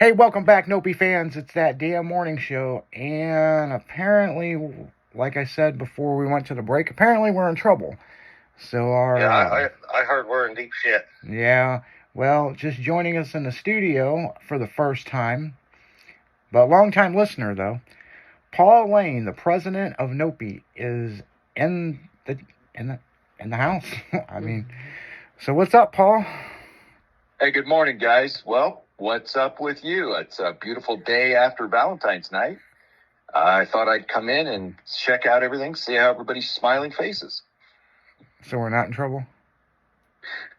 Hey, welcome back, Nopi fans. It's that damn morning show, and apparently, like I said before we went to the break, apparently we're in trouble. So Yeah, I heard we're in deep shit. yeah, well, just joining us in the studio for the first time, but long-time listener though, Paul Lane, the president of Nopi, is in the in the in the house. I mean, so what's up, Paul? Hey, good morning, guys. Well, what's up with you? It's a beautiful day after Valentine's night. I thought I'd come in and check out everything, see how everybody's smiling faces. So we're not in trouble?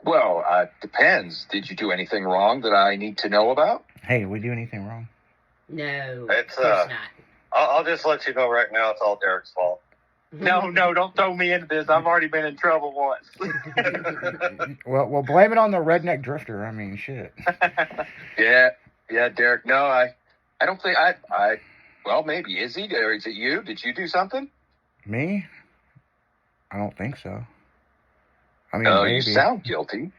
Well, depends. Did you do anything wrong that I need to know about? Hey, did we do anything wrong? No, It's, of course not. I'll just let you know right now it's all Derek's fault. No, don't throw me into this. I've already been in trouble once. Well, blame it on the redneck drifter. I mean, shit. Yeah, Derek. No, I don't think well, maybe. Is he? Or is it you? Did you do something? Me? I don't think so. I mean, Oh, maybe. you sound guilty.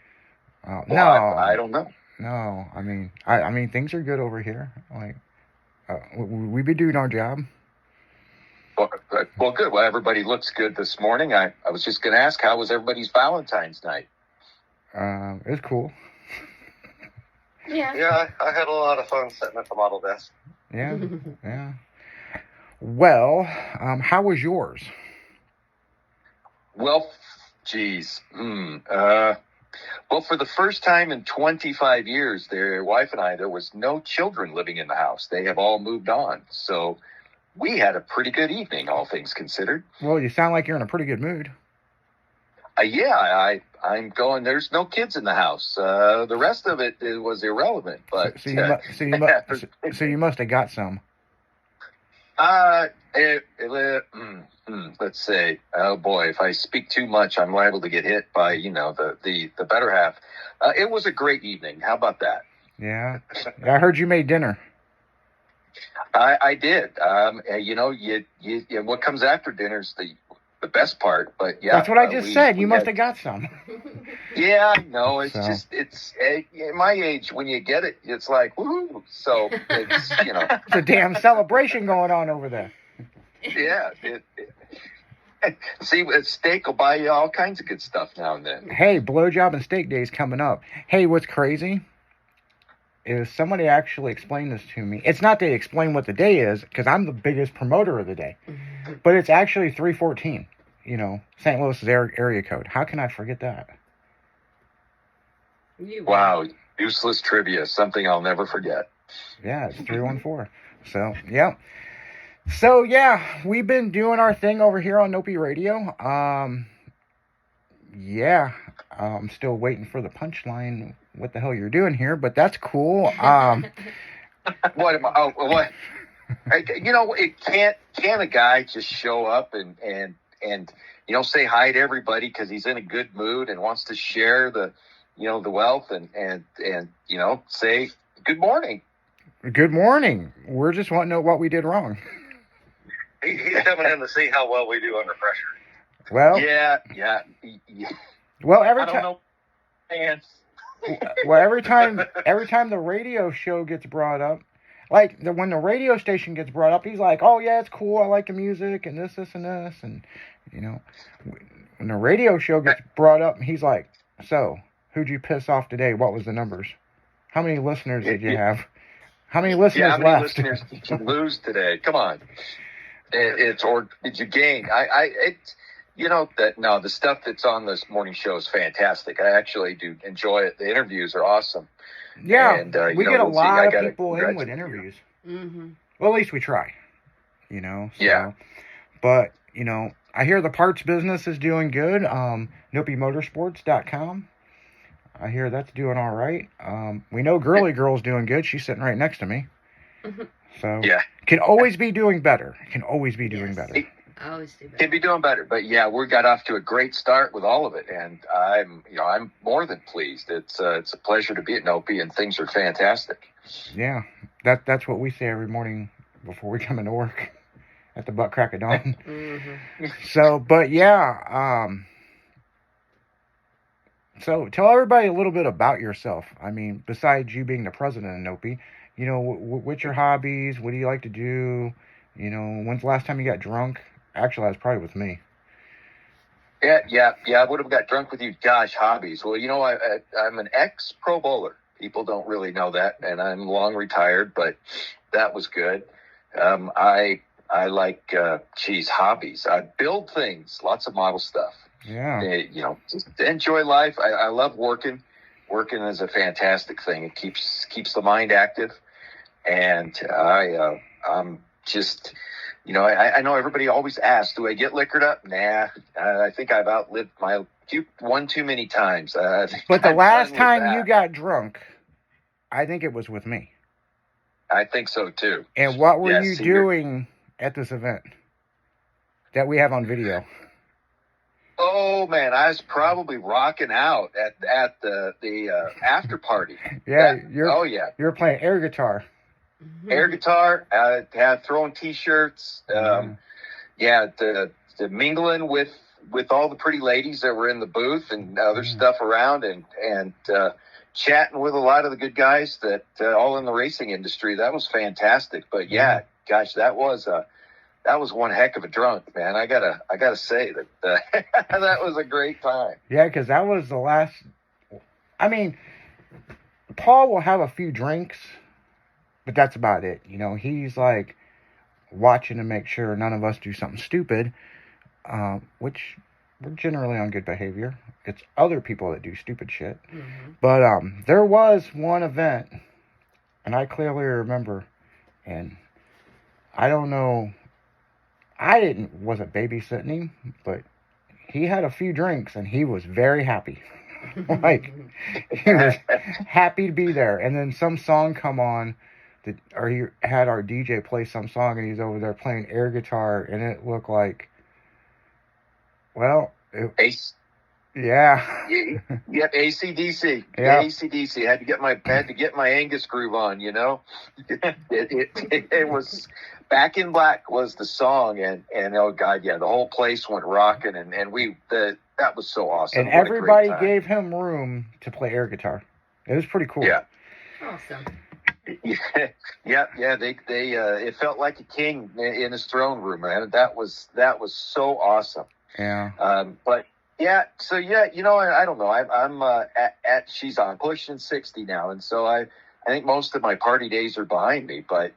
No, I don't know. No. I mean, things are good over here. Like, we be doing our job. Well, good. Well, everybody looks good this morning. I was just going to ask, how was everybody's Valentine's night? It was cool. Yeah. Yeah, I had a lot of fun sitting at the model desk. Yeah, yeah. Well, how was yours? Well, geez. Well, for the first time in 25 years, their wife and I, there was no children living in the house. They have all moved on. So we had a pretty good evening, all things considered. Well, you sound like you're in a pretty good mood. Yeah, I'm going. There's no kids in the house. The rest of it was irrelevant. But So you must have got some. Let's say, oh boy, if I speak too much, I'm liable to get hit by the better half. It was a great evening. How about that? Yeah, I heard you made dinner. I did. You what comes after dinner's the best part. But yeah, that's what I just said. You must have got some. Yeah, no, it's So. just at my age when you get it, it's like woohoo. So it's It's a damn celebration going on over there. yeah. See, steak will buy you all kinds of good stuff now and then. Hey, blowjob and steak day's coming up. Hey, what's crazy is somebody actually explained this to me. It's not to explain what the day is, because I'm the biggest promoter of the day. But it's actually 314, St. Louis's area code. How can I forget that? Wow, useless trivia, something I'll never forget. Yeah, it's 314. So, yeah. So, yeah, we've been doing our thing over here on Nopi Radio. Yeah, I'm still waiting for the punchline. What the hell you're doing here? But that's cool. What am I? Oh, what? Can a guy just show up and say hi to everybody because he's in a good mood and wants to share the wealth and say good morning. Good morning. We're just wanting to know what we did wrong. He's coming in to see how well we do under pressure. Well, Yeah. well, I don't know. Pants. every time the radio show gets brought up, like when the radio station gets brought up, he's like, "Oh yeah, it's cool. I like the music and this and this." And when the radio show gets brought up, he's like, "So, who'd you piss off today? What was the numbers? How many listeners did you have? How many listeners How many left?" listeners did you lose today? Come on. Or did you gain? The stuff that's on this morning show is fantastic. I actually do enjoy it. The interviews are awesome. Yeah, And, we get a we'll see. lot I of gotta people in with congratulate you. interviews. Mm-hmm. Well, at least we try. So, Yeah. But, I hear the parts business is doing good. NopiMotorsports.com. I hear that's doing all right. We know Girly Girl's doing good. She's sitting right next to me. So, Yeah. can always be doing better. Can always be doing Yes. better. I always do better. Could be doing better, but yeah, we got off to a great start with all of it, and I'm more than pleased. It's a pleasure to be at Nopi, and things are fantastic. Yeah, that's what we say every morning before we come into work at the butt crack of dawn. Mm-hmm. So, but yeah, So tell everybody a little bit about yourself. I mean, besides you being the president of Nopi, you know, what's your hobbies? What do you like to do? You know, when's the last time you got drunk? Actually, that's probably with me. Yeah. I would have got drunk with you. Gosh, hobbies. Well, I'm an ex-pro bowler. People don't really know that, and I'm long retired, but that was good. I like, hobbies. I build things, lots of model stuff. Yeah. Just enjoy life. I love working. Working is a fantastic thing. It keeps the mind active, and I'm just. I know everybody always asks, do I get liquored up? Nah, I think I've outlived one too many times. But the last time you got drunk, I think it was with me. I think so too. And what were you doing at this event that we have on video? Oh man, I was probably rocking out at the after party. Yeah, you're playing air guitar. Air guitar, throwing t-shirts, the mingling with all the pretty ladies that were in the booth and other stuff around, and chatting with a lot of the good guys that all in the racing industry. That was fantastic. But gosh, that was one heck of a drunk, man. I gotta say that that was a great time. Yeah, because that was the last. I mean, Paul will have a few drinks, but that's about it. You know, he's like watching to make sure none of us do something stupid, which we're generally on good behavior. It's other people that do stupid shit. Mm-hmm. But there was one event, and I clearly remember, and I don't know, wasn't babysitting him, but he had a few drinks, and he was very happy. Like, he was happy to be there. And then some song come on, or he had our DJ play some song, and he's over there playing air guitar, and it looked like, well, Ace. Yeah. Yep, AC/DC. Yeah. AC/DC. Had to get my Angus groove on, you know. It was Back in Black was the song, and oh god, yeah, the whole place went rocking, and that was so awesome. And everybody gave him room to play air guitar. It was pretty cool. Yeah. Awesome. Yeah. They it felt like a king in his throne room, man. That was so awesome. Yeah. But yeah, so yeah, I don't know. I'm she's on pushing 60 now, and so I think most of my party days are behind me, but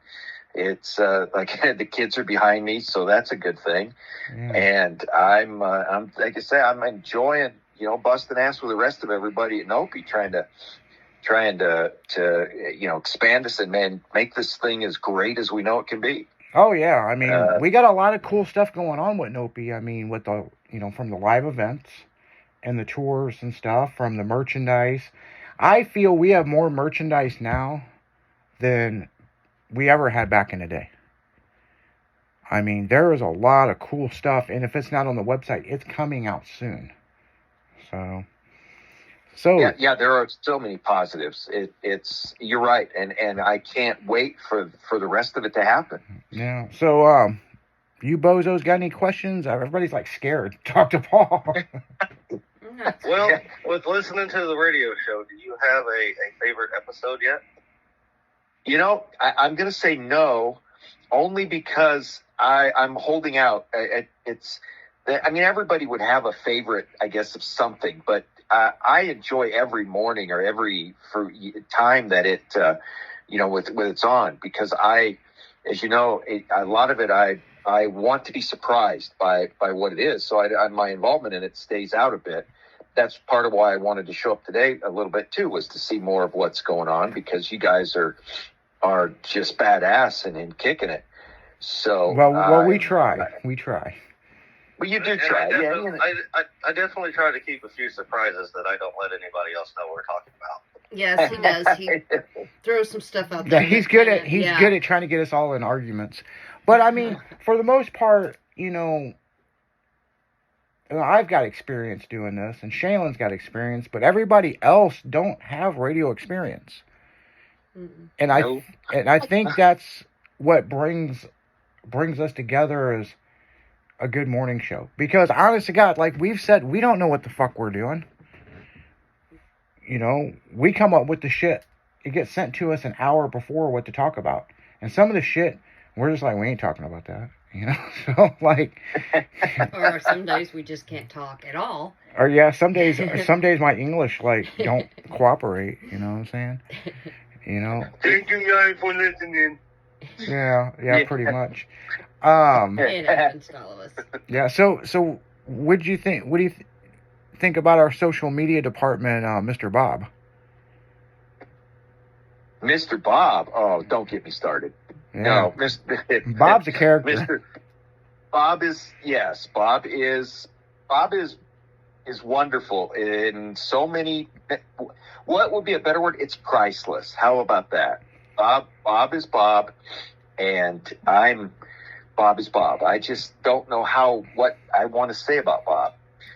it's like the kids are behind me, so that's a good thing. Yeah. And I'm like I say, I'm enjoying, busting ass with the rest of everybody at Nopi, trying to expand us and make this thing as great as we know it can be. Oh yeah, I mean, we got a lot of cool stuff going on with Nopi. I mean, with the from the live events and the tours and stuff, from the merchandise. I feel we have more merchandise now than we ever had back in the day. I mean, there is a lot of cool stuff, and if it's not on the website, it's coming out soon. So yeah, there are so many positives. You're right, and I can't wait for the rest of it to happen. Yeah. So you bozos got any questions? Everybody's like scared. Talk to Paul. Well, with listening to the radio show, do you have a favorite episode yet? I'm going to say no, only because I'm holding out. Everybody would have a favorite, I guess, of something, but I enjoy every morning or every time that it, when it's on, because as you know, a lot of it, I want to be surprised by what it is. So my involvement in it stays out a bit. That's part of why I wanted to show up today a little bit too, was to see more of what's going on, because you guys are just badass and kicking it. So well, we try. Well, you do try. I definitely try to keep a few surprises that I don't let anybody else know we're talking about. Yes, he does. He throws some stuff out there. Yeah, he's good at trying to get us all in arguments. But I mean, for the most part, I've got experience doing this, and Shaylin's got experience, but everybody else don't have radio experience. Mm-mm. And I think that's what brings us together as a good morning show. Because honest to God, like we've said, we don't know what the fuck we're doing. you know, we come up with the shit. It gets sent to us an hour before what to talk about. And some of the shit, we're just like, we ain't talking about that. You know? So, like... Or some days we just can't talk at all. Or, yeah, some days my English, like, don't cooperate. You know what I'm saying? You know? Thank you guys for listening. Yeah, pretty much. It happens to all of us. Yeah, so what do you think about our social media department, Mr. Bob? Mr. Bob. Oh, don't get me started. Yeah. No, Mr. Bob's a character. Mr. Bob is wonderful in so many. What would be a better word? It's priceless. How about that? Bob is Bob, and Bob is Bob. I just don't know what I want to say about Bob.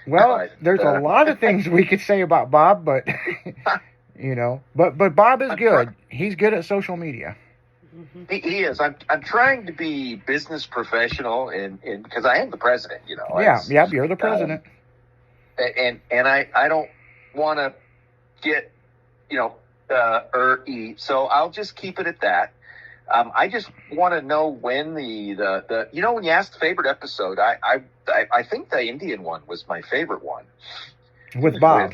Well, there's a lot of things we could say about Bob, but you know, but Bob is good. He's good at social media. He is. I'm trying to be business professional, and because I am the president, you know. Yeah, you're the president. And I don't want to get, you know, so I'll just keep it at that. I just want to know when the you know, when you asked the favorite episode, I think the Indian one was my favorite one. With Bob.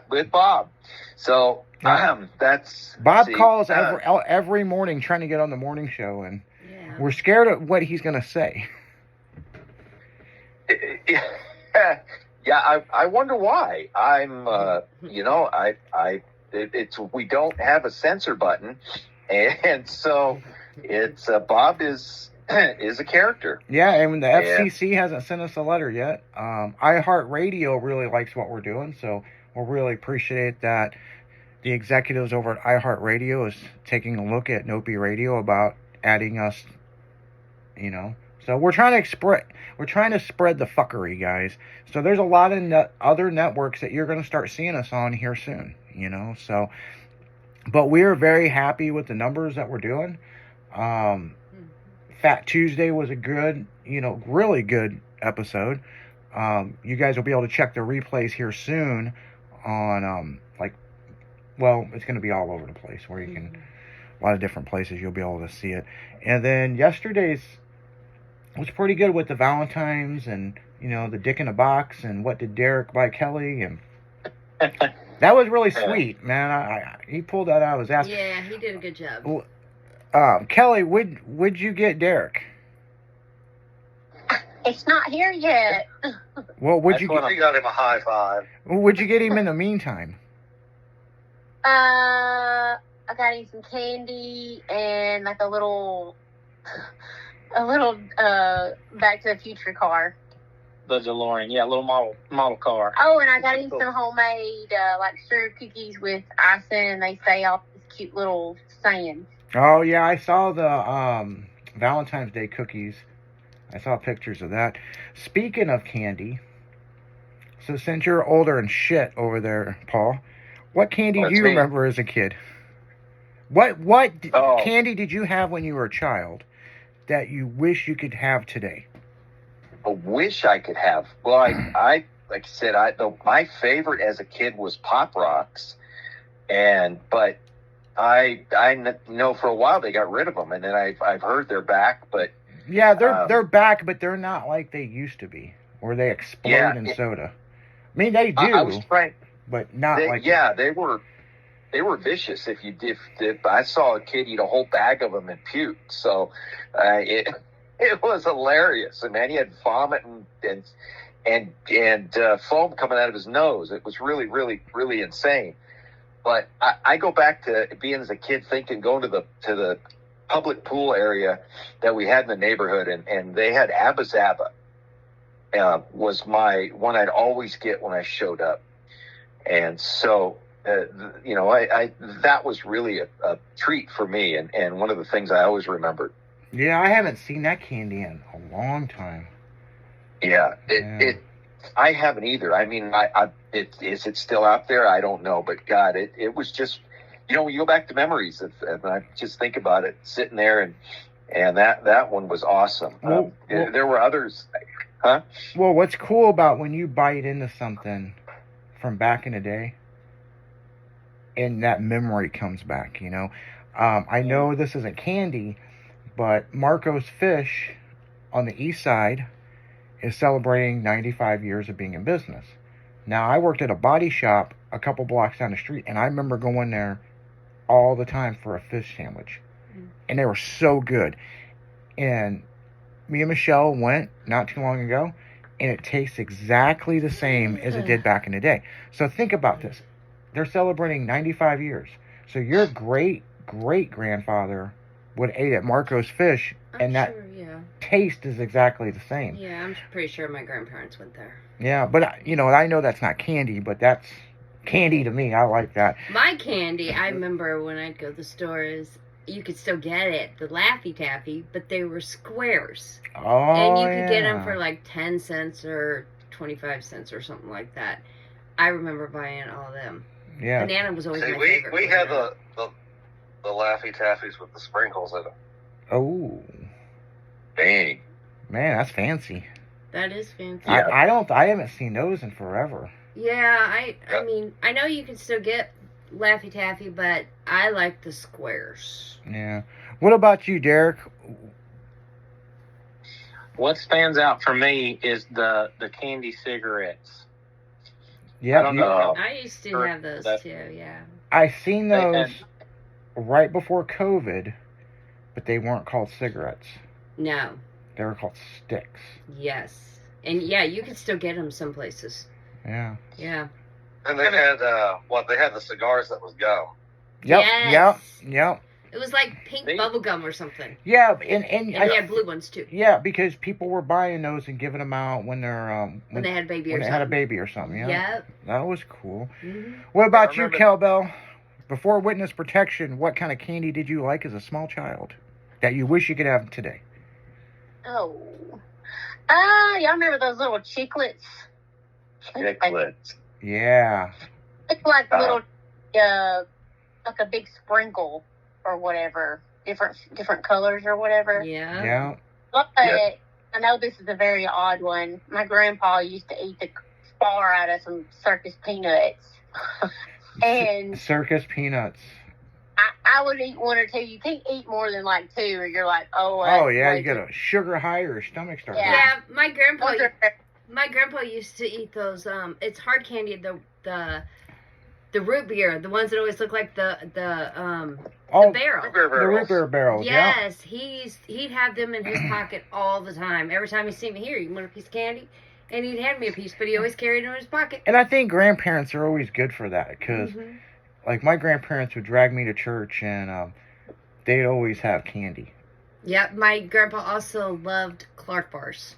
With Bob. So that's Bob calls every morning trying to get on the morning show, and we're scared of what he's going to say. Yeah, I wonder why. I'm you know, it's we don't have a censor button, and so it's Bob is a character. Yeah, and the FCC hasn't sent us a letter yet. iHeartRadio really likes what we're doing, so we'll really appreciate that the executives over at iHeartRadio is taking a look at Nopi Radio about adding us, you know. So we're trying to spread the fuckery, guys. So there's a lot of other networks that you're going to start seeing us on here soon, you know. So, but we're very happy with the numbers that we're doing. Fat Tuesday was a good, you know, really good episode. You guys will be able to check the replays here soon on it's going to be all over the place where you can, a lot of different places you'll be able to see it. And then yesterday's was pretty good with the Valentines and, you know, the Dick in a Box and What Did Derek Buy Kelly, and that was really sweet, man. He pulled that out of his ass. Yeah, he did a good job. Kelly, would you get Derek? It's not here yet. Well, I got him a high five. Would you get him in the meantime? I got him some candy and like a little Back to the Future car. The DeLorean, yeah, a little model car. Oh, and I got him some homemade like sugar cookies with icing, and they say all these cute little sayings. Oh yeah, I saw the Valentine's Day cookies. I saw pictures of that. Speaking of candy, so since you're older and shit over there, Paul, what candy do you remember as a kid? What candy did you have when you were a child that you wish you could have today? I wish I could have. Well, I like I said, my favorite as a kid was Pop Rocks, but I know for a while they got rid of them, and then I've heard they're back, but yeah, they're back, but they're not like they used to be, or they explode in soda. I mean, they do. I was trying, but not like they were vicious. If I saw a kid eat a whole bag of them and puke, so it was hilarious. And man, he had vomit and foam coming out of his nose. It was really, really, really insane. But I go back to being as a kid thinking going to the public pool area that we had in the neighborhood, and they had Abba Zaba. Was my one I'd always get when I showed up, and so you know, I that was really a treat for me, and one of the things I always remembered. Yeah, I haven't seen that candy in a long time. Yeah, I haven't either. I mean, is it still out there? I don't know, but God, it was just, you know, when you go back to memories, and I just think about it, sitting there, and that one was awesome. Well, there were others, huh? Well, what's cool about when you bite into something from back in the day, and that memory comes back, you know. I know this isn't candy, but Marco's Fish on the east side is celebrating 95 years of being in business. Now, I worked at a body shop a couple blocks down the street, and I remember going there all the time for a fish sandwich. And they were so good. And me and Michelle went not too long ago, and it tastes exactly the same as it did back in the day. So think about this. They're celebrating 95 years. So your great-great-grandfather would ate at Marco's Fish, and that taste is exactly the same. Yeah, I'm pretty sure my grandparents went there. Yeah, but, you know, I know that's not candy, but that's candy to me. I like that. My candy, I remember when I'd go to the stores, you could still get it, the Laffy Taffy, but they were squares. Oh, and you could get them for like 10 cents or 25 cents or something like that. I remember buying all of them. Yeah. Banana was always See, my we favorite. we had the Laffy Taffies with the sprinkles in them. Oh, Dang. man, that's fancy. That is fancy. Yeah. I haven't seen those in forever. Yeah, I mean, I know you can still get Laffy Taffy, but I like the squares. Yeah. What about you, Derek? What stands out for me is the candy cigarettes. Yeah, I don't know. I used to have those that- too, yeah. I seen They those had- right before COVID, but they weren't called cigarettes. No, They were called sticks. yes. And yeah, you can still get them some places. Yeah. Yeah. And they had they had the cigars that was gum. Yep. Yes. Yep. It was like pink They- bubble gum or something. Yeah. And And they had blue ones too. yeah, because people were buying those and giving them out when they're When they had a baby when or they something. had a baby or something. Yeah. Yep. That was cool. Mhm. What about you, remember- Kelbell? Before witness protection, what kind of candy did you like as a small child that you wish you could have today? Oh. Y'all remember those little chiclets? Chiclets. Yeah. It's like little, like a big sprinkle or whatever. Different colors or whatever. Yeah. Yeah. But Yeah. I know this is a very odd one. My grandpa used to eat the spar out of some circus peanuts. And Circus peanuts. I would eat one or two. You can't eat more than like two, or you're like, oh. Oh that's yeah, way you get a sugar high or your stomach starts. Yeah. Yeah, my grandpa Those are- my grandpa used to eat those it's hard candy, the root beer, the ones that always look like the Oh, barrel. Root beer the barrels. root beer barrels. Yeah. Yes, he'd have them in his pocket all the time. Every time he see me here, you want a piece of candy? And he'd hand me a piece, but he always carried it in his pocket. And I think grandparents are always good for that because, Mhm. like, my grandparents would drag me to church and they'd always have candy. Yep, my grandpa also loved Clark bars.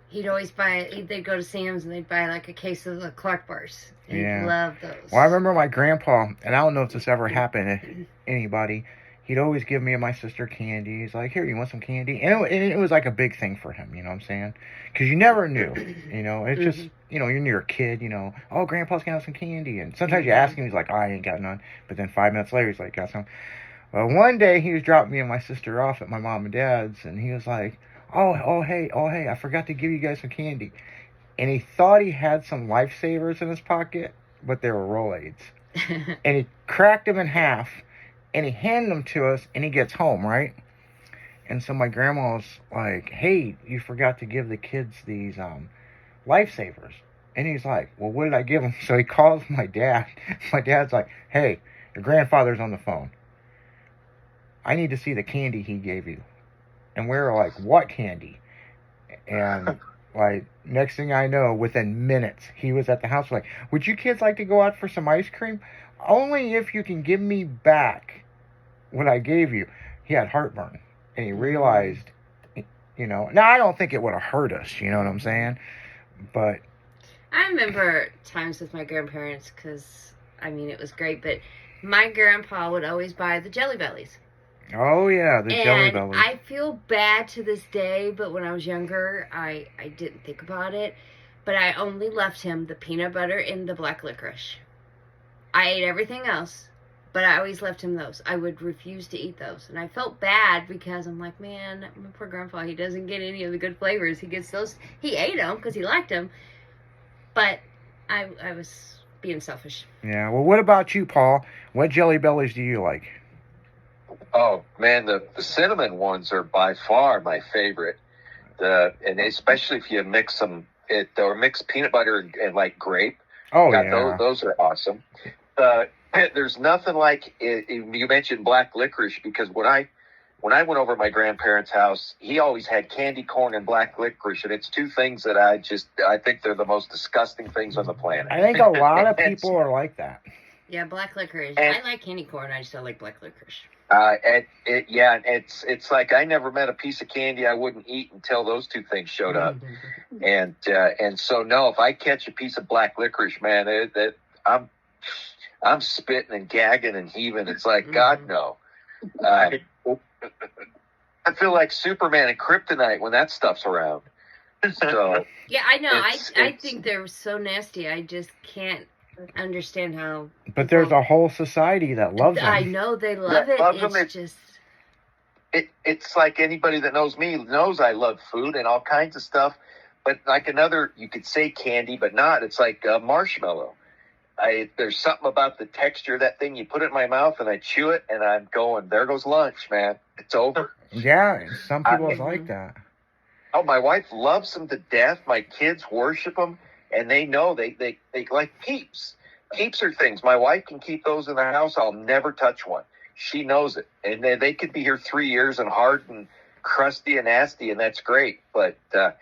He'd always they'd go to Sam's and they'd buy like a case of the Clark bars. And Yeah. He loved those. Well, I remember my grandpa, and I don't know if this ever happened to anybody. He'd always give me and my sister candy. He's like, "Here, you want some candy?" And it was like a big thing for him, you know what I'm saying? Because you never knew, you know. It's just, you know, you're a kid, you know. Oh, Grandpa's gonna have some candy, and sometimes you ask him, he's like, "I ain't got none." But then 5 minutes later, he's like, "Got some." Well, one day he was dropping me and my sister off at my mom and dad's, and he was like, "Oh, hey, I forgot to give you guys some candy." And he thought he had some Lifesavers in his pocket, but they were Rolaids. And he cracked them in half, and he handed them to us, and he gets home, right? And so my grandma was like, "Hey, you forgot to give the kids these Lifesavers." And he's like, "Well, what did I give them?" So he calls my dad. My dad's like, "Hey, your grandfather's on the phone. I need to see the candy he gave you." And we were like, "What candy?" And like, next thing I know, within minutes, he was at the house like, "Would you kids like to go out for some ice cream? Only if you can give me back what I gave you." He had heartburn, and he realized, you know, now I don't think it would have hurt us, you know what I'm saying? But I remember times with my grandparents because, I mean, it was great, but my grandpa would always buy the Jelly Bellies. oh yeah, the Jelly And Bellies. I feel bad to this day, but when I was younger, I didn't think about it. But I only left him the peanut butter and the black licorice. I ate everything else, but I always left him those. I would refuse to eat those. And I felt bad because I'm like, man, my poor grandpa, he doesn't get any of the good flavors. He gets those. He ate them because he liked them. But I was being selfish. Yeah. Well, what about you, Paul? What Jelly Bellies do you like? Oh man, the cinnamon ones are by far my favorite. And especially if you mix them, or mix peanut butter and like grape. Oh God, yeah. those are awesome. There's nothing like you mentioned black licorice, because when I went over to my grandparents' house, he always had candy corn and black licorice, and it's two things that I think they're the most disgusting things on the planet. I think a lot of people are like that. Yeah, black licorice. And- I like candy corn. I just don't like black licorice. It's like I never met a piece of candy I wouldn't eat until those two things showed up. And so no, if I catch a piece of black licorice, man, I'm spitting and gagging and heaving. It's like, God, no. I feel like Superman and Kryptonite when that stuff's around. So Yeah, I know. I It's- think they're so nasty. I just can't understand how. But there's a whole society that loves them. I know they love Yeah, it. love them. It's just. it's like anybody that knows me knows I love food and all kinds of stuff. But like you could say candy, but not. It's like marshmallow. There's something about the texture of that thing. You put it in my mouth and I chew it and I'm going, there goes lunch, man. It's over. Yeah, some people Mhm. like that. Oh, my wife loves them to death. My kids worship them, and they know they like Peeps. Peeps are things. My wife can keep those in the house. I'll never touch one. She knows it, and they could be here 3 years and hard and crusty and nasty, and that's great. But I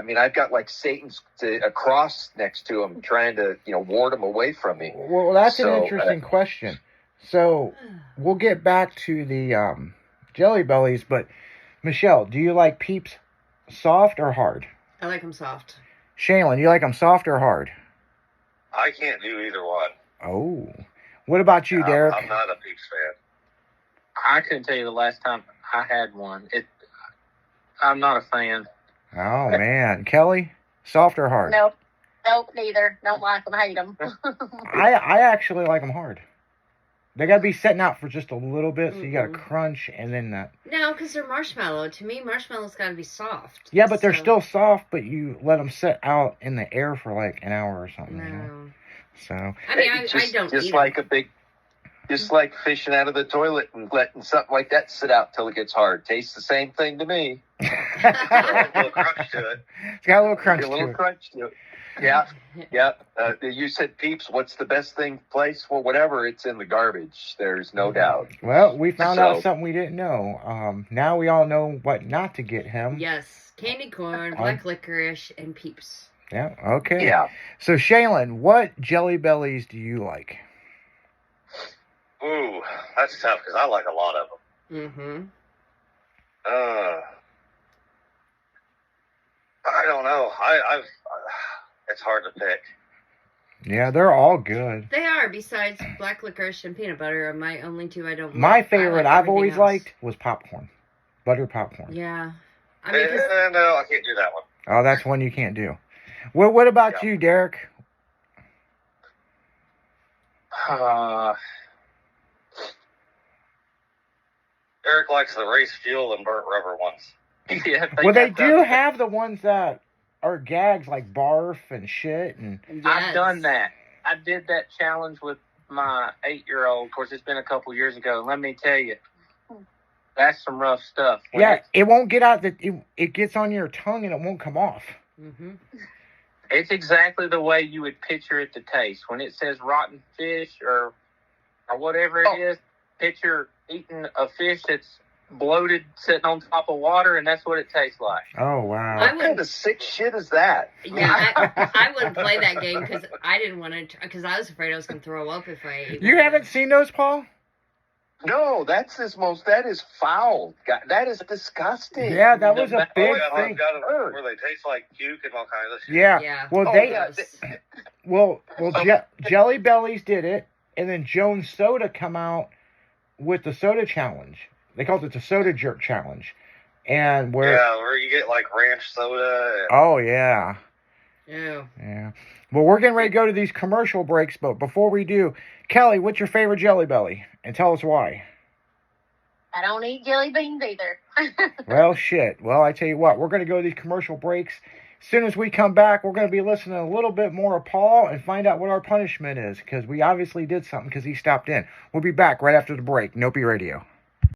mean, I've got like Satan's a cross next to him, trying to ward him away from me. Well, that's So, an interesting question. So we'll get back to the Jelly Bellies, but Michelle, do you like Peeps soft or hard? I like them soft. Shaylin, you like them soft or hard? I can't do either one. Oh. What about you, Derek? I'm not a Peeps fan. I couldn't tell you the last time I had one. I'm not a fan. Oh, man. Kelly, soft or hard? Nope, neither. Don't like them, hate them. I actually like them hard. They got to be setting out for just a little bit, so you got to Mhm. crunch and then that. No, because they're marshmallow. To me, marshmallow's got to be soft. Yeah, but they're So- still soft, but you let them sit out in the air for like an hour or something. You know? No. So, I mean, I don't just eat like them. just like fishing out of the toilet and letting something like that sit out till it gets hard. Tastes the same thing to me. A little crunch to it. it's got a little crunch A little to it. crunch to it. Yeah, yeah. You said Peeps. What's the best thing place? Well, whatever. It's in the garbage. There's no doubt. Well, we found out So- something we didn't know. Now we all know what not to get him. Yes, candy corn, black licorice, and Peeps. Yeah, okay. Yeah. So, Shaylin, what Jelly Bellies do you like? Ooh, that's tough because I like a lot of them. Mm-hmm. I don't know. It's hard to pick. Yeah, they're all good. They are. Besides black licorice and peanut butter, are my only two I don't. My like. I favorite like I've everything always else. liked was popcorn. Buttered popcorn. Yeah, I mean, 'cause No, I can't do that one. Oh, that's one you can't do. Well, what about Yeah. you, Derek? Eric likes the race fuel and burnt rubber ones. Yeah, Well, they got do that. have the ones that are gags like barf and shit. And I've yes. done that. I did that challenge with my 8-year-old. Of course, it's been a couple years ago. Let me tell you, that's some rough stuff. When yeah, it's- it won't get out. It gets on your tongue and it won't come off. Mm-hmm. It's exactly the way you would picture it to taste. When it says rotten fish or whatever it is, picture eating a fish that's bloated, sitting on top of water, and that's what it tastes like. Oh wow. I What would- kind of sick shit is that? Yeah, I wouldn't play that game because I didn't want to. Because I was afraid I was going to throw up if I ate. You one. haven't seen those, Paul? No, that is foul. God, that is disgusting. Yeah, that was a Oh, big yeah, thing. I've got 'em where they taste like puke and all kinds of shit. Yeah. Yeah. Well, Oh, they yeah. well Jelly Bellies did it, and then Jones Soda come out with the soda challenge. They called it the Soda Jerk Challenge, and where Where you get like ranch soda. And, oh yeah. Ew. Yeah. Well, we're getting ready to go to these commercial breaks, but before we do, Kelly, what's your favorite Jelly Belly? And tell us why. I don't eat jelly beans either. Well, shit. Well, I tell you what, we're going to go to these commercial breaks. As soon as we come back, we're going to be listening a little bit more of Paul and find out what our punishment is, because we obviously did something because he stopped in. We'll be back right after the break. Nopey Radio.